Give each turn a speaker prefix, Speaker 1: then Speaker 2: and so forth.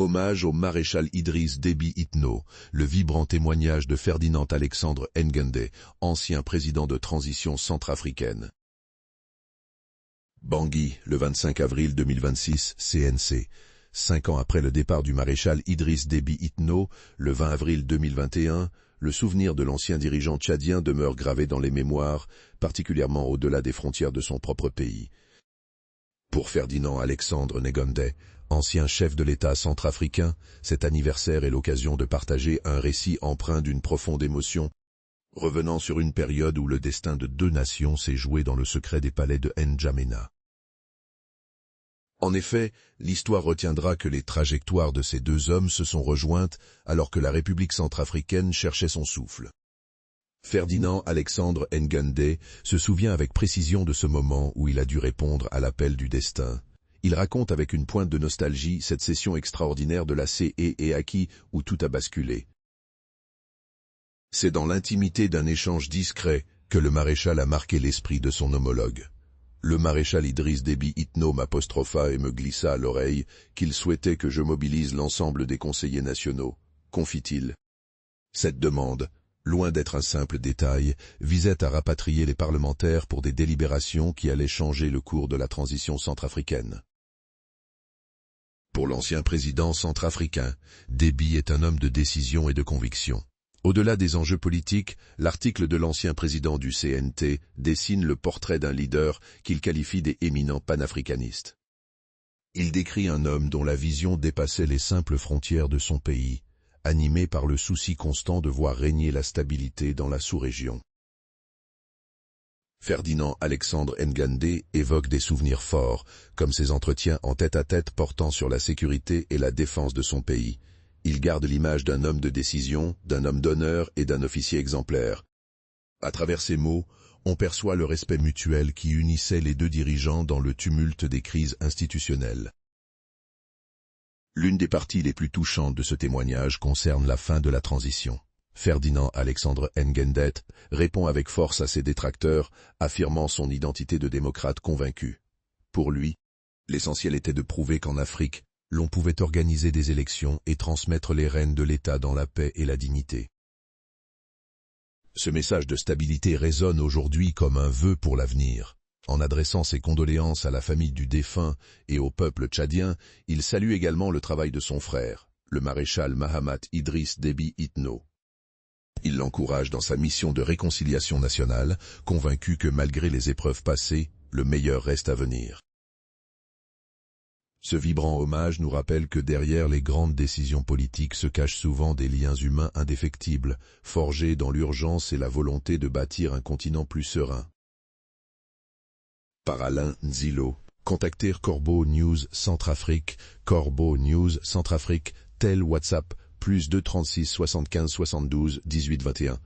Speaker 1: Hommage au maréchal Idriss Déby Itno, le vibrant témoignage de Ferdinand Alexandre Ngende, ancien président de transition centrafricaine. Bangui, le 25 avril 2026, CNC. 5 ans après le départ du maréchal Idriss Déby Itno, le 20 avril 2021, le souvenir de l'ancien dirigeant tchadien demeure gravé dans les mémoires, particulièrement au-delà des frontières de son propre pays. Pour Ferdinand Alexandre Ngende, ancien chef de l'État centrafricain, cet anniversaire est l'occasion de partager un récit empreint d'une profonde émotion, revenant sur une période où le destin de deux nations s'est joué dans le secret des palais de N'Djamena. En effet, l'histoire retiendra que les trajectoires de ces deux hommes se sont rejointes alors que la République centrafricaine cherchait son souffle. Ferdinand Alexandre Ngende se souvient avec précision de ce moment où il a dû répondre à l'appel du destin. Il raconte avec une pointe de nostalgie cette session extraordinaire de la CEEAC où tout a basculé. C'est dans l'intimité d'un échange discret que le maréchal a marqué l'esprit de son homologue. Le maréchal Idriss Déby Itno m'apostropha et me glissa à l'oreille qu'il souhaitait que je mobilise l'ensemble des conseillers nationaux, confie-t-il. Cette demande, loin d'être un simple détail, visait à rapatrier les parlementaires pour des délibérations qui allaient changer le cours de la transition centrafricaine. Pour l'ancien président centrafricain, Déby est un homme de décision et de conviction. Au-delà des enjeux politiques, l'article de l'ancien président du CNT dessine le portrait d'un leader qu'il qualifie des éminents panafricanistes. Il décrit un homme dont la vision dépassait les simples frontières de son pays, animé par le souci constant de voir régner la stabilité dans la sous-région. Ferdinand Alexandre Ngende évoque des souvenirs forts, comme ses entretiens en tête-à-tête portant sur la sécurité et la défense de son pays. Il garde l'image d'un homme de décision, d'un homme d'honneur et d'un officier exemplaire. À travers ces mots, on perçoit le respect mutuel qui unissait les deux dirigeants dans le tumulte des crises institutionnelles. L'une des parties les plus touchantes de ce témoignage concerne la fin de la transition. Ferdinand Alexandre Ngende répond avec force à ses détracteurs, affirmant son identité de démocrate convaincu. Pour lui, l'essentiel était de prouver qu'en Afrique, l'on pouvait organiser des élections et transmettre les rênes de l'État dans la paix et la dignité. Ce message de stabilité résonne aujourd'hui comme un vœu pour l'avenir. En adressant ses condoléances à la famille du défunt et au peuple tchadien, il salue également le travail de son frère, le maréchal Mahamat Idriss Déby Itno. Il l'encourage dans sa mission de réconciliation nationale, convaincu que malgré les épreuves passées, le meilleur reste à venir. Ce vibrant hommage nous rappelle que derrière les grandes décisions politiques se cachent souvent des liens humains indéfectibles, forgés dans l'urgence et la volonté de bâtir un continent plus serein. Par Alain Nzilo, contacter Corbeau News Centrafrique, Corbeau News Centrafrique, tel WhatsApp, +2 36 75 72 18 21.